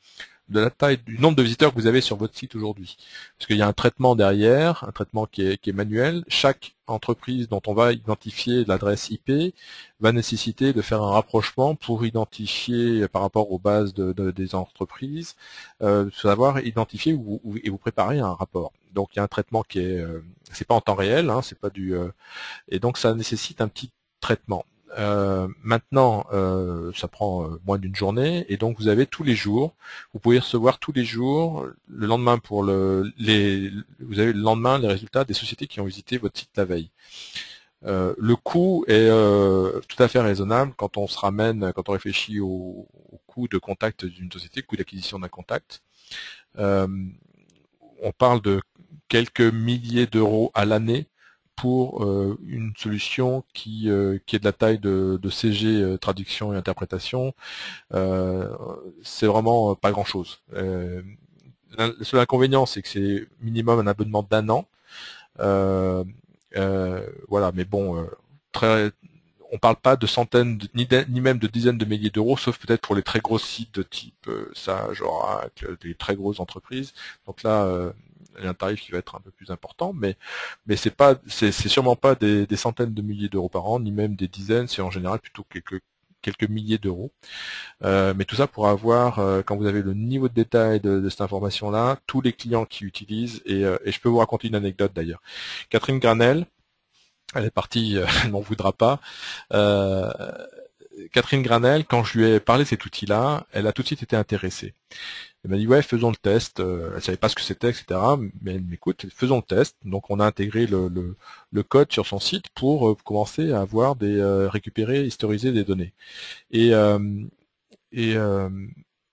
de la taille du nombre de visiteurs que vous avez sur votre site aujourd'hui. Parce qu'il y a un traitement derrière, un traitement qui est manuel. Chaque entreprise dont on va identifier l'adresse IP va nécessiter de faire un rapprochement pour identifier par rapport aux bases des entreprises, savoir identifier et vous préparer un rapport. Donc il y a un traitement qui est, c'est pas en temps réel, hein, c'est pas du, et donc ça nécessite un petit traitement. Maintenant, ça prend moins d'une journée, et donc vous avez tous les jours, vous pouvez recevoir tous les jours, le lendemain vous avez le lendemain les résultats des sociétés qui ont visité votre site la veille. Le coût est tout à fait raisonnable quand on se ramène, quand on réfléchit au coût de contact d'une société, coût d'acquisition d'un contact. On parle de quelques milliers d'euros à l'année pour une solution qui est de la taille de CG traduction et interprétation. C'est vraiment pas grand chose. Le seul inconvénient, c'est que c'est minimum un abonnement d'1 an. Voilà, mais bon, on parle pas de centaines, ni même de dizaines de milliers d'euros, sauf peut-être pour les très gros sites de type Sage, Oracle, des très grosses entreprises. Donc là, il y a un tarif qui va être un peu plus important, mais c'est sûrement pas des centaines de milliers d'euros par an, ni même des dizaines, c'est en général plutôt quelques milliers d'euros. Mais tout ça pour avoir, quand vous avez le niveau de détail de cette information-là, tous les clients qui utilisent, et je peux vous raconter une anecdote d'ailleurs. Catherine Granel, elle est partie, elle m'en voudra pas. Catherine Granel, quand je lui ai parlé de cet outil-là, elle a tout de suite été intéressée. Elle m'a dit ouais, faisons le test. Elle savait pas ce que c'était, etc. Mais elle m'écoute, faisons le test. Donc on a intégré le code sur son site pour commencer à avoir récupérer, historiser des données. Et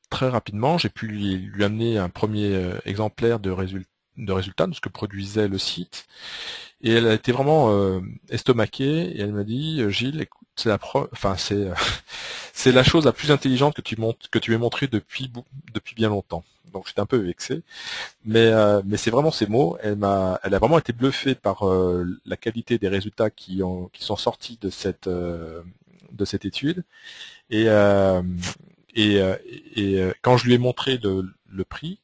très rapidement, j'ai pu lui amener un premier exemplaire de résultats de ce que produisait le site. Et elle a été vraiment estomaquée et elle m'a dit Gilles, écoute, c'est la chose la plus intelligente que tu m'aies montré depuis bien longtemps. Donc j'étais un peu vexé, mais c'est vraiment ces mots. Elle a vraiment été bluffée par la qualité des résultats qui sont sortis de cette étude. Et quand je lui ai montré le prix,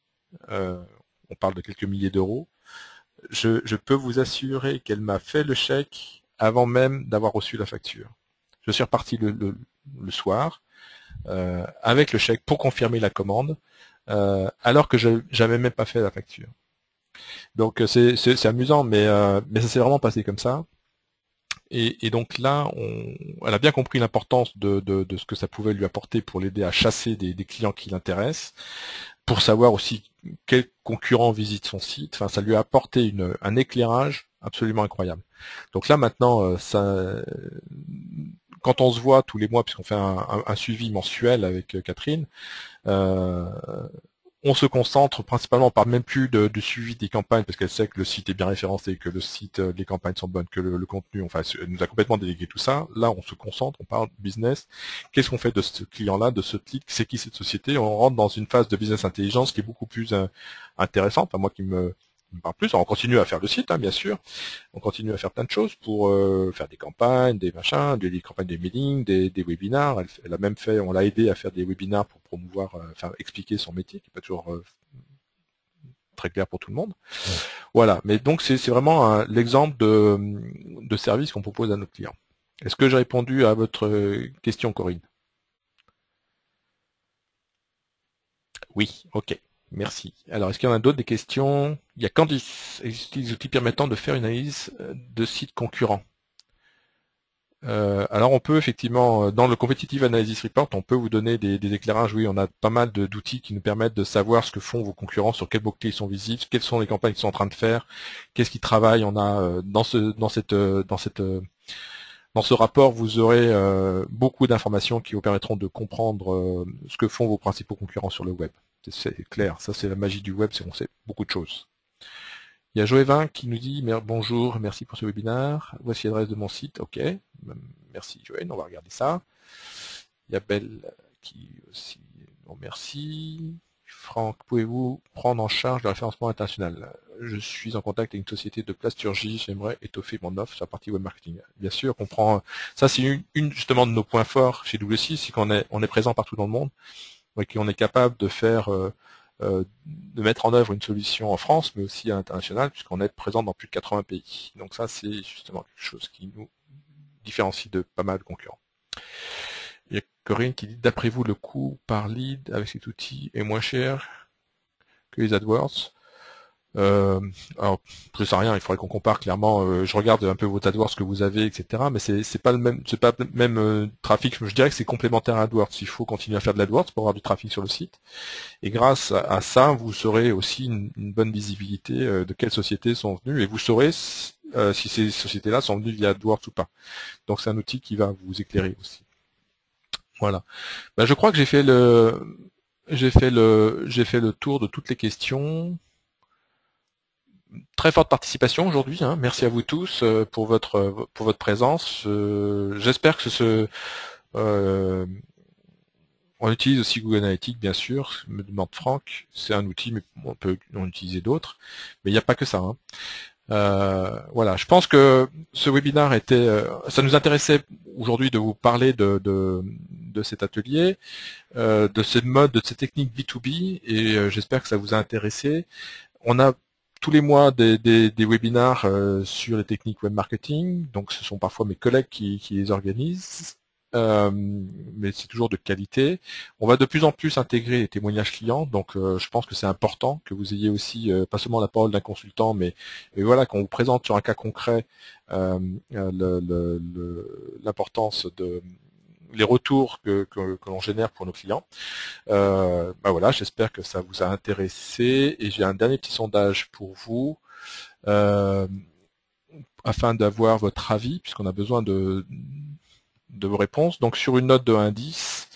on parle de quelques milliers d'euros. Je peux vous assurer qu'elle m'a fait le chèque avant même d'avoir reçu la facture. Je suis reparti le soir avec le chèque pour confirmer la commande, alors que je n'avais même pas fait la facture. Donc c'est amusant, mais ça s'est vraiment passé comme ça. Et donc là, elle a bien compris l'importance de ce que ça pouvait lui apporter pour l'aider à chasser des clients qui l'intéressent, pour savoir aussi quels concurrents visitent son site. Enfin, ça lui a apporté un éclairage absolument incroyable. Donc là maintenant, quand on se voit tous les mois, puisqu'on fait un suivi mensuel avec Catherine, on se concentre principalement, on parle même plus de suivi des campagnes parce qu'elle sait que le site est bien référencé, que le site, les campagnes sont bonnes, que le contenu, enfin, elle nous a complètement délégué tout ça. Là, on se concentre, on parle business. Qu'est-ce qu'on fait de ce client-là, de ce clic? C'est qui cette société? On rentre dans une phase de business intelligence qui est beaucoup plus intéressante. Enfin, moi qui me parle plus. Alors, on continue à faire le site, hein, bien sûr. On continue à faire plein de choses pour faire des campagnes, des machins, des campagnes de mailing, des webinars. Elle a même fait, on l'a aidé à faire des webinars pour promouvoir, expliquer son métier, qui n'est pas toujours très clair pour tout le monde. Ouais. Voilà. Mais donc c'est vraiment l'exemple de service qu'on propose à nos clients. Est-ce que j'ai répondu à votre question, Corinne? Oui. Ok. Merci. Alors, est-ce qu'il y en a d'autres des questions? Il y a Candice. Existe-t-il des outils permettant de faire une analyse de sites concurrents? Alors, on peut effectivement, dans le Competitive Analysis Report, on peut vous donner des éclairages. Oui, on a pas mal d'outils qui nous permettent de savoir ce que font vos concurrents, sur quels mots-clés ils sont visibles, quelles sont les campagnes qu'ils sont en train de faire, qu'est-ce qu'ils travaillent. On a dans ce rapport, vous aurez beaucoup d'informations qui vous permettront de comprendre ce que font vos principaux concurrents sur le web. C'est clair, ça c'est la magie du web, c'est qu'on sait beaucoup de choses. Il y a Joëvin qui nous dit bonjour, merci pour ce webinaire. Voici l'adresse de mon site. Ok, merci Joël, on va regarder ça. Il y a Belle qui aussi, bon merci. Franck, pouvez-vous prendre en charge le référencement international? Je suis en contact avec une société de plasturgie, j'aimerais étoffer mon offre sur la partie web marketing. Bien sûr qu'on prend, ça c'est une justement de nos points forts chez W6, c'est qu'on est présent partout dans le monde, et qu'on est capable de faire de mettre en œuvre une solution en France, mais aussi à l'international, puisqu'on est présent dans plus de 80 pays. Donc ça, c'est justement quelque chose qui nous différencie de pas mal de concurrents. Il y a Corinne qui dit, d'après vous, le coût par lead avec cet outil est moins cher que les AdWords? Alors, je sais rien, il faudrait qu'on compare clairement. Je regarde un peu vos AdWords que vous avez, etc. Mais c'est pas le même, c'est pas le même trafic. Je dirais que c'est complémentaire à AdWords. Il faut continuer à faire de l'AdWords pour avoir du trafic sur le site. Et grâce à ça, vous aurez aussi une bonne visibilité de quelles sociétés sont venues, et vous saurez si ces sociétés-là sont venues via AdWords ou pas. Donc c'est un outil qui va vous éclairer aussi. Voilà. Ben, je crois que j'ai fait le tour de toutes les questions. Très forte participation aujourd'hui, hein. Merci à vous tous pour votre présence. J'espère que on utilise aussi Google Analytics, bien sûr, me demande Franck. C'est un outil, mais on peut en utiliser d'autres. Mais il n'y a pas que ça, hein. Voilà, je pense que ce webinaire ça nous intéressait aujourd'hui de vous parler de cet atelier, de ces modes, de ces techniques B2B, et j'espère que ça vous a intéressé. On a tous les mois des webinaires sur les techniques web marketing, donc ce sont parfois mes collègues qui les organisent, mais c'est toujours de qualité. On va de plus en plus intégrer les témoignages clients, donc je pense que c'est important que vous ayez aussi pas seulement la parole d'un consultant, mais voilà, qu'on vous présente sur un cas concret l'importance de les retours que l'on génère pour nos clients. Voilà, j'espère que ça vous a intéressé, et j'ai un dernier petit sondage pour vous afin d'avoir votre avis, puisqu'on a besoin de vos réponses. Donc sur une note de 1 à 10,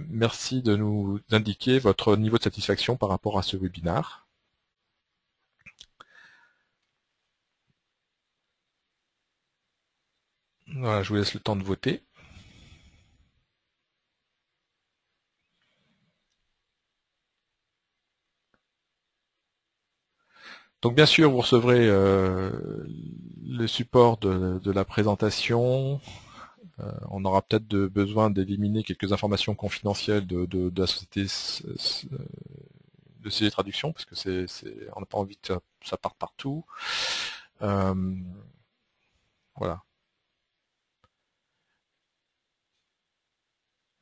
merci de nous indiquer votre niveau de satisfaction par rapport à ce webinaire. Voilà, je vous laisse le temps de voter. Donc bien sûr, vous recevrez le support de la présentation. On aura peut-être besoin d'éliminer quelques informations confidentielles de la société de ces traductions, parce que on n'a pas envie que ça parte partout. Voilà.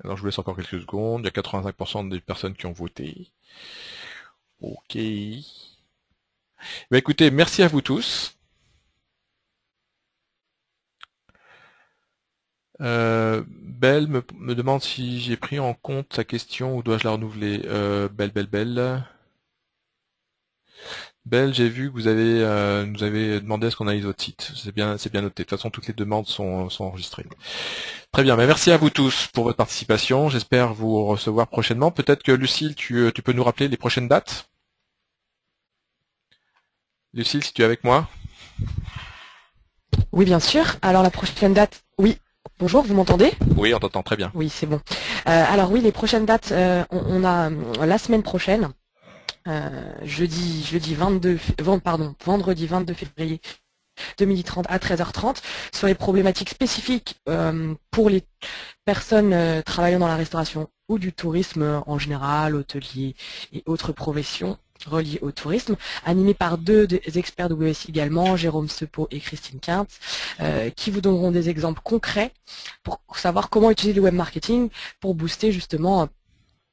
Alors je vous laisse encore quelques secondes. Il y a 85% des personnes qui ont voté. Ok. Écoutez, merci à vous tous. Belle me demande si j'ai pris en compte sa question ou dois-je la renouveler. Belle. Belle, j'ai vu que vous nous avez demandé à ce qu'on analyse votre site. C'est bien noté. De toute façon, toutes les demandes sont enregistrées. Très bien, mais merci à vous tous pour votre participation. J'espère vous recevoir prochainement. Peut-être que Lucille, tu peux nous rappeler les prochaines dates? Lucille, si tu es avec moi? Oui, bien sûr. Alors la prochaine date, oui. Bonjour, vous m'entendez? Oui, on t'entend très bien. Oui, c'est bon. Alors oui, les prochaines dates, on a la semaine prochaine, vendredi 22 février 2030 à 13h30, sur les problématiques spécifiques pour les personnes travaillant dans la restauration ou du tourisme en général, hôtelier et autres professions reliées au tourisme, animé par deux experts WSI également, Jérôme Sepeau et Christine Quinte, qui vous donneront des exemples concrets pour savoir comment utiliser le web marketing pour booster justement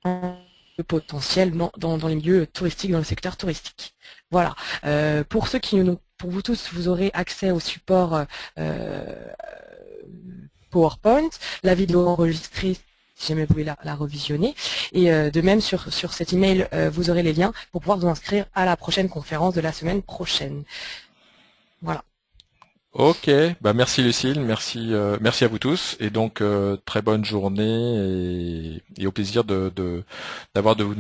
le potentiel dans les milieux touristiques, dans le secteur touristique. Voilà. Pour vous tous, vous aurez accès au support PowerPoint, la vidéo enregistrée si jamais vous voulez la revisionner. Et de même, sur cet email, vous aurez les liens pour pouvoir vous inscrire à la prochaine conférence de la semaine prochaine. Voilà. Ok, merci Lucille, merci à vous tous, et donc très bonne journée, et au plaisir d'avoir de vous